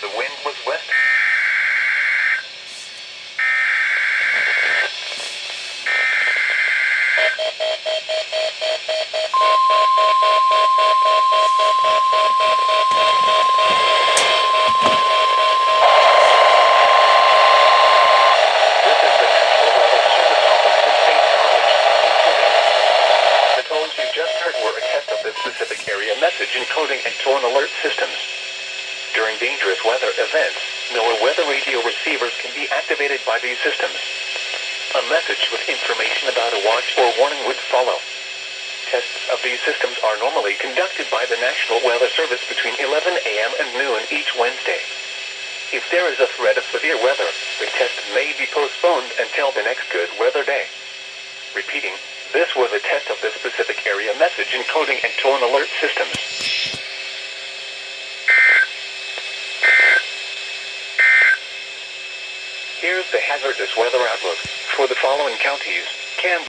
The wind was west. This is the National Weather Service office in St. Charles. The tones you just heard were a test of the specific area message encoding and tone alert systems. During dangerous weather events, NOAA weather radio receivers can be activated by these systems. A message with information about a watch or warning would follow. Tests of these systems are normally conducted by the National Weather Service between 11 a.m. and noon each Wednesday. If there is a threat of severe weather, the test may be postponed until the next good weather day. Repeating, this was a test of the specific area message encoding and tone alert systems. Here's the hazardous weather outlook for the following counties: Canberra.